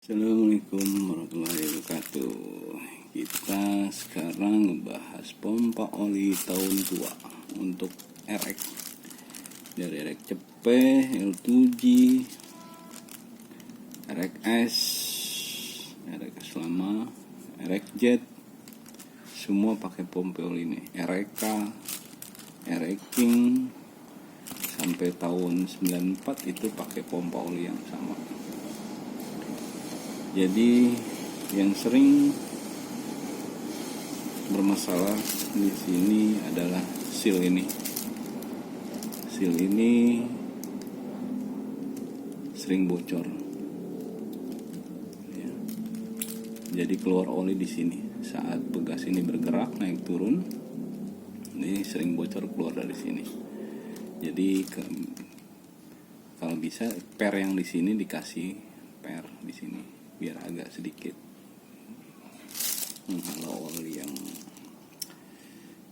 Assalamualaikum warahmatullahi wabarakatuh. Kita sekarang ngebahas pompa oli tahun tua untuk RX dari RX Cepe, L7, RXS, RX Lama, RX Jet, semua pakai pompa oli ini. RK, RX King sampai tahun 94 itu pakai pompa oli yang sama. Jadi yang sering bermasalah di sini adalah seal ini. Seal ini sering bocor. Ya. Jadi keluar oli di sini saat pegas ini bergerak naik turun. Ini sering bocor keluar dari sini. Jadi kalau bisa per yang di sini dikasih per di sini, biar agak sedikit menghalau oli yang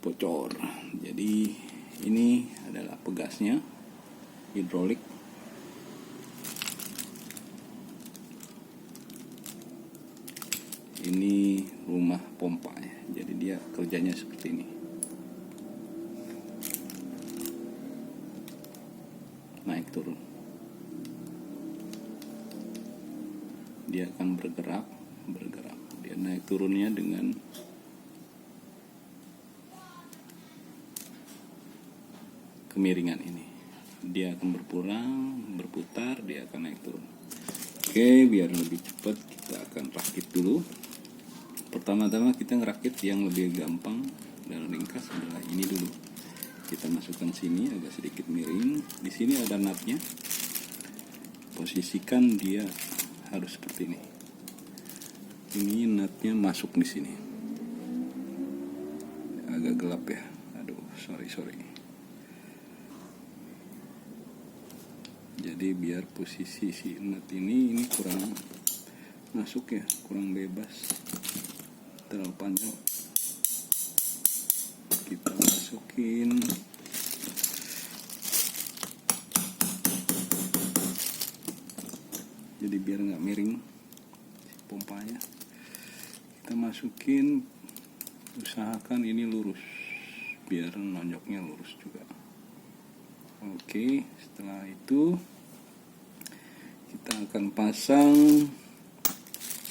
bocor. Jadi ini adalah pegasnya hidrolik. Ini rumah pompa ya. Jadi dia kerjanya seperti ini. Naik turun. Dia akan bergerak. Dia naik turunnya dengan kemiringan ini. Dia akan berputar, dia akan naik turun. Oke, biar lebih cepat kita akan rakit dulu. Pertama-tama kita ngerakit yang lebih gampang dan ringkas adalah ini dulu. Kita masukkan sini agak sedikit miring. Di sini ada nutnya. Posisikan dia harus seperti ini. Ini nutnya masuk di sini. Agak gelap ya. Aduh, sorry. Jadi biar posisi si nut ini kurang masuk ya, kurang bebas, terlalu panjang. Kita masukin. Jadi biar nggak miring pompanya, kita masukin. Usahakan ini lurus biar nonjoknya lurus juga. Oke, setelah itu kita akan pasang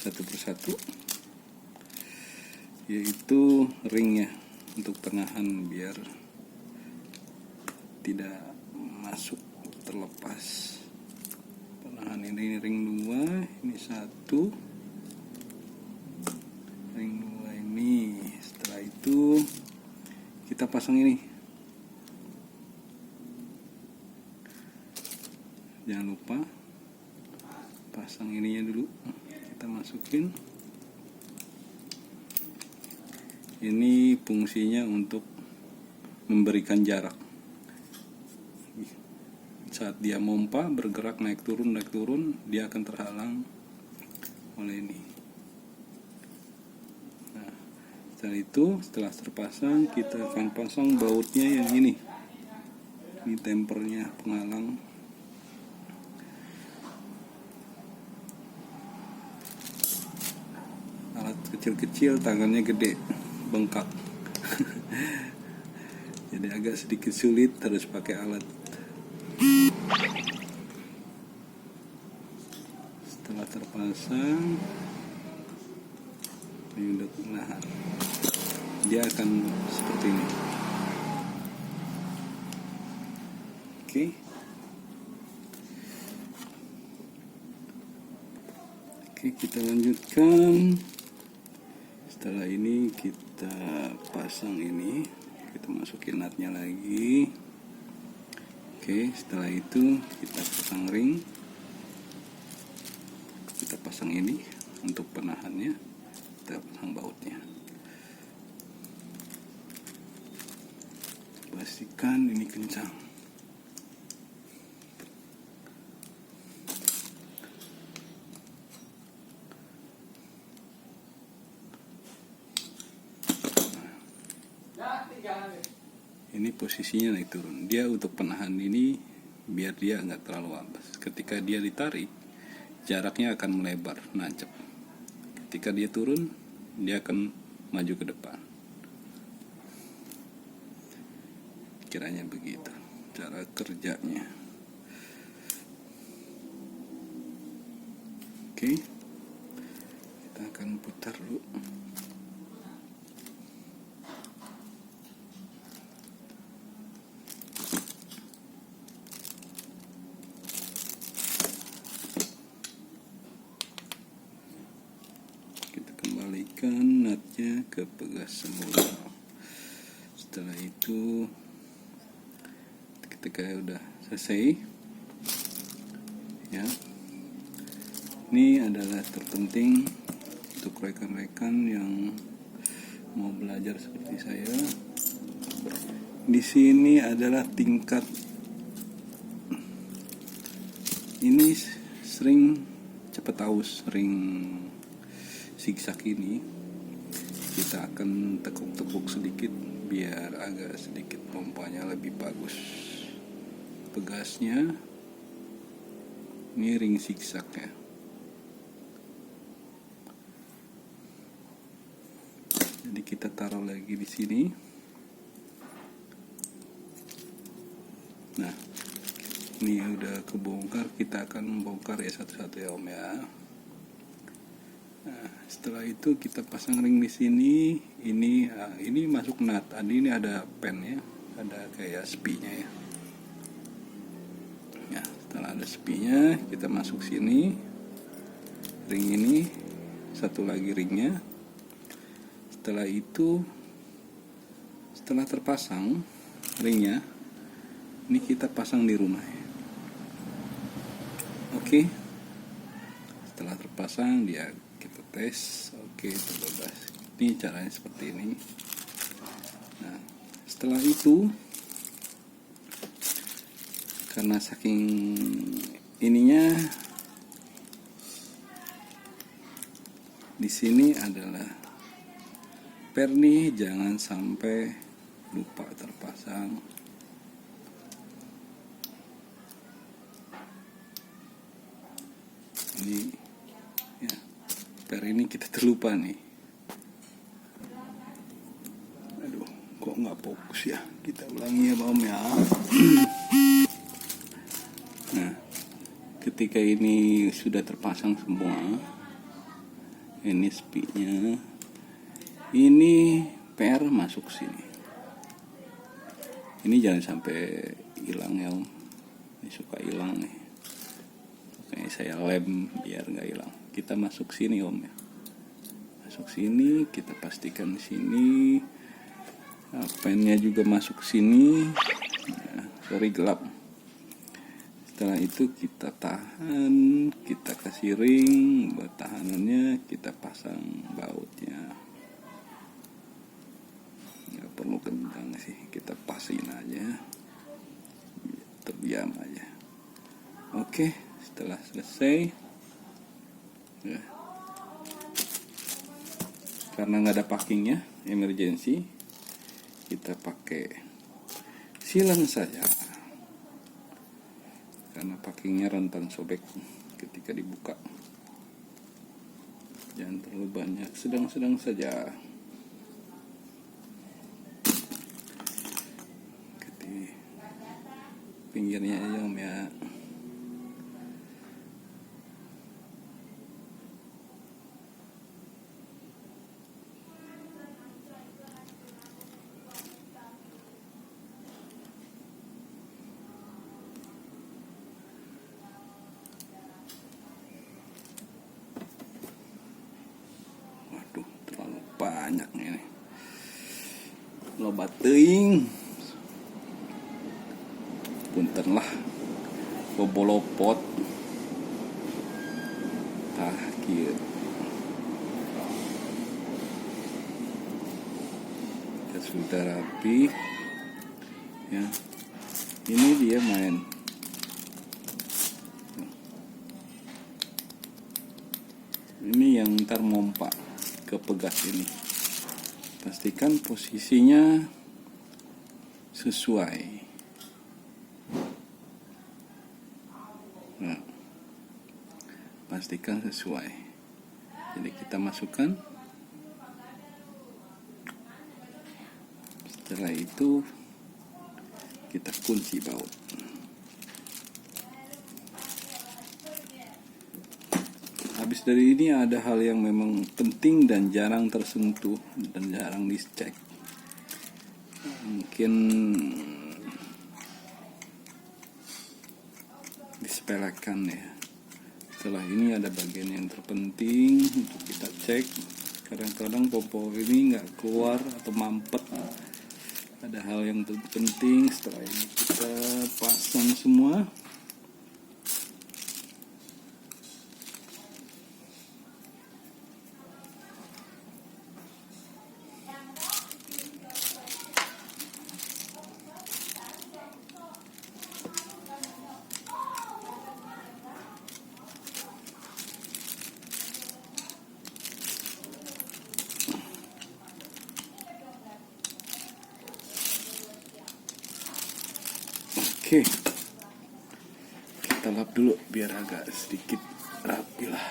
satu persatu, yaitu ringnya untuk penahan biar tidak masuk terlepas. Penahan ini ring 2, ini 1, ring 2 ini. Setelah itu kita pasang ini. Jangan lupa pasang ininya dulu. Kita masukin. Ini fungsinya untuk memberikan jarak. Saat dia mompa bergerak naik turun, dia akan terhalang oleh ini. Nah, setelah terpasang, kita akan pasang bautnya yang ini. Ini tempernya penghalang. Alat kecil-kecil, tangannya gede, bengkak. Jadi agak sedikit sulit, harus pakai alat. Setelah terpasang, ini udah menahan. Dia akan seperti ini. Oke. Oke, kita lanjutkan. Setelah ini kita pasang ini, kita masukin nutnya lagi. Oke, setelah itu kita pasang ring. Kita pasang ini untuk penahannya. Kita pasang bautnya. Pastikan ini kencang. Ini posisinya naik turun. Dia untuk penahan ini biar dia nggak terlalu ambas. Ketika dia ditarik, jaraknya akan melebar, nancep. Ketika dia turun, dia akan maju ke depan. Kiranya begitu cara kerjanya. Oke, kita akan putar dulu. Kita kembalikan nutnya ke pegas semula. Setelah itu, ketika udah selesai, ya, ini adalah terpenting untuk rekan-rekan yang mau belajar seperti saya. Di sini adalah tingkat ini sering cepat aus, sering zigzag ini kita akan tekuk-tekuk sedikit biar agak sedikit pompanya lebih bagus. Pegasnya ini ring zigzag ya. Jadi kita taruh lagi di sini. Nah, ini udah kebongkar, kita akan membongkar ya satu-satu ya Om ya. Nah, setelah itu kita pasang ring di sini. Ini masuk nut. Ini ada pen ya, ada kayak spinya ya. Ya, setelah ada spinya, kita masuk sini. Ring ini, satu lagi ringnya. Setelah itu, setelah terpasang ringnya, ini kita pasang di rumah ya. Oke. Setelah terpasang dia kita tes. Oke, terbebas. Ini caranya seperti ini. Nah, setelah itu, karena saking ininya, di sini adalah perni, jangan sampai lupa terpasang. Ini ya, per ini kita terlupa nih. Aduh, kok nggak fokus ya? Kita ulangi ya Om ya. Nah, ketika ini sudah terpasang semua, ini spinya, ini per masuk sini. Ini jangan sampai hilang ya Om. Ini suka hilang nih. Makanya saya lem biar nggak hilang. Kita masuk sini Om ya. Masuk sini, kita pastikan di sini. Pennya juga masuk sini. Ya, sorry gelap. Setelah itu kita tahan, kita kasih ring buat tahanannya, kita pasang bautnya. Nggak perlu kencang sih, kita pasin aja, terdiam aja. Oke, setelah selesai, ya. Karena nggak ada packingnya, emergency, kita pakai silang saja. Karena packingnya rentan sobek ketika dibuka. Jangan terlalu banyak, sedang-sedang saja. Di pinggirnya aja Om ya. Banyak nih loba teuing, punten lah bobolopot tah kieu kita sudah rapi ya. Ini dia main ini yang ntar mompa ke pegas ini. Pastikan posisinya sesuai. Nah, pastikan sesuai. Jadi kita masukkan. Setelah itu kita kunci baut. Habis dari ini ada hal yang memang penting dan jarang tersentuh dan jarang dicek. Mungkin disepelekan ya. Setelah ini ada bagian yang terpenting untuk kita cek. Kadang-kadang pompa ini nggak keluar atau mampet. Ada hal yang penting. Setelah ini kita pasang semua. Oke, kita lap dulu biar agak sedikit rapi lah,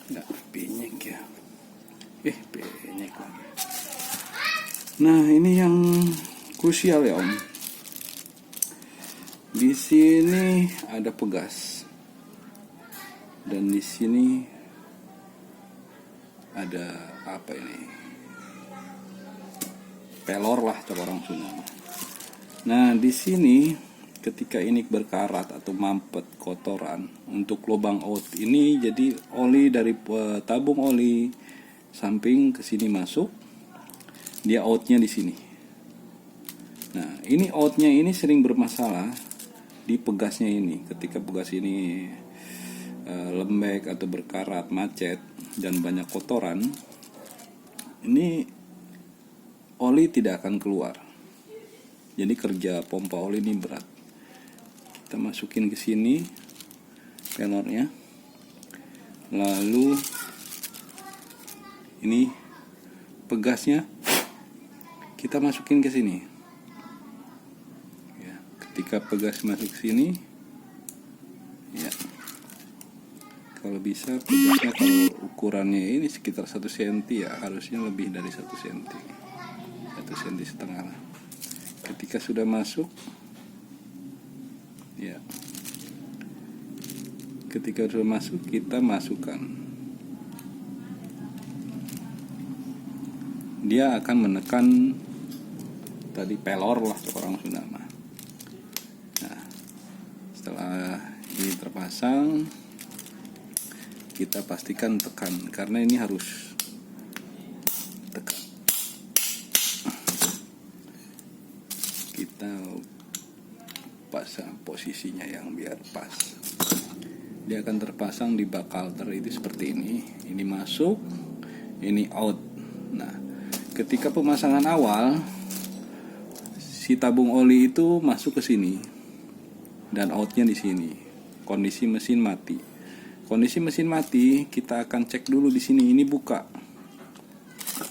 nggak penyek ya. Penyek lagi. Nah, ini yang krusial ya Om. Di sini ada pegas dan di sini ada apa ini? Pelor lah cara orang Sunda. Nah, di sini ketika ini berkarat atau mampet kotoran untuk lubang out ini, jadi oli dari tabung oli samping ke sini masuk, dia outnya di sini. Nah, ini outnya ini sering bermasalah di pegasnya ini. Ketika pegas ini lembek atau berkarat, macet dan banyak kotoran, ini oli tidak akan keluar. Jadi kerja pompa oli ini berat. Kita masukin ke sini pelornya. Lalu ini pegasnya kita masukin ke sini. Ya, ketika pegas masuk ke sini, ya. Kalau bisa pegasnya, kalau ukurannya ini sekitar 1 cm ya, harusnya lebih dari 1 cm. 1,5 cm lah. Ketika sudah masuk, ya, ketika sudah masuk kita masukkan. Dia akan menekan tadi pelor lah orang Sunda. Nah, setelah ini terpasang, kita pastikan tekan karena ini harus tekan. Kita pasang posisinya yang biar pas. Dia akan terpasang di bak halter itu seperti ini. Ini masuk, ini out. Nah, ketika pemasangan awal, si tabung oli itu masuk ke sini dan outnya di sini. Kondisi mesin mati. Kondisi mesin mati, kita akan cek dulu di sini. Ini buka.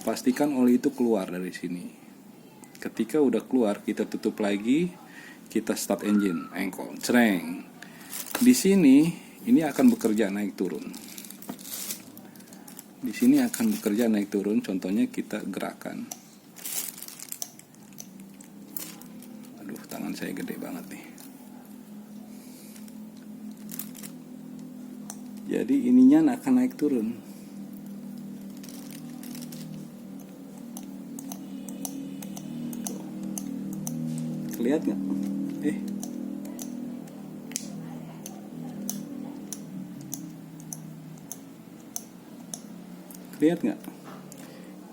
Pastikan oli itu keluar dari sini. Ketika udah keluar, kita tutup lagi, kita start engine, engkol, cereng. Di sini ini akan bekerja naik turun. Di sini akan bekerja naik turun. Contohnya kita gerakan. Aduh, tangan saya gede banget nih. Jadi ininya akan naik turun. Lihat nggak? Lihat nggak?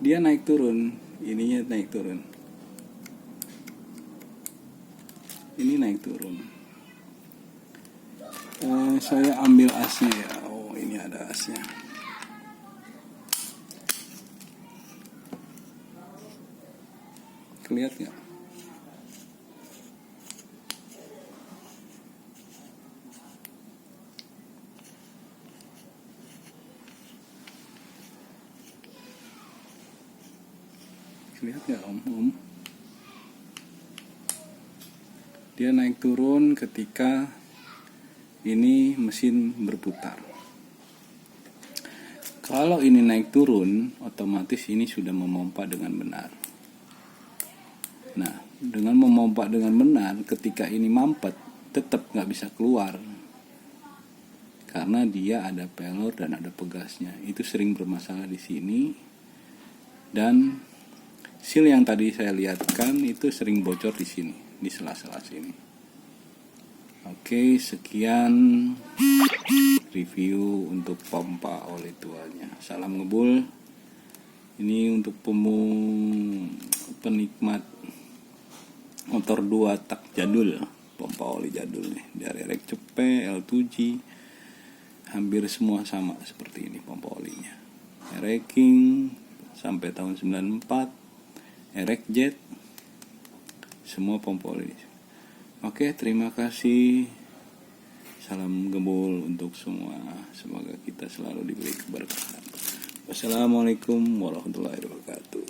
Dia naik turun, ininya naik turun. Ini naik turun. Saya ambil asnya ya. Oh, ini ada asnya. Kelihatan nggak? Lihat nggak Om? Dia naik turun ketika ini mesin berputar. Kalau ini naik turun, otomatis ini sudah memompa dengan benar. Nah, dengan memompa dengan benar, ketika ini mampet, tetap nggak bisa keluar. Karena dia ada pelor dan ada pegasnya. Itu sering bermasalah di sini. Dan seal yang tadi saya lihatkan itu sering bocor di sini, di sela-sela sini. Oke, sekian review untuk pompa oli tuanya. Salam ngebul. Ini untuk penikmat motor 2 tak jadul, pompa oli jadul nih, dari Erek Cepe, L2G, hampir semua sama seperti ini pompa olinya. Erek King sampai tahun 94, Erek Jet, semua pompa oli. Oke, terima kasih. Salam gembul untuk semua. Semoga kita selalu diberi keberkahan. Wassalamualaikum warahmatullahi wabarakatuh.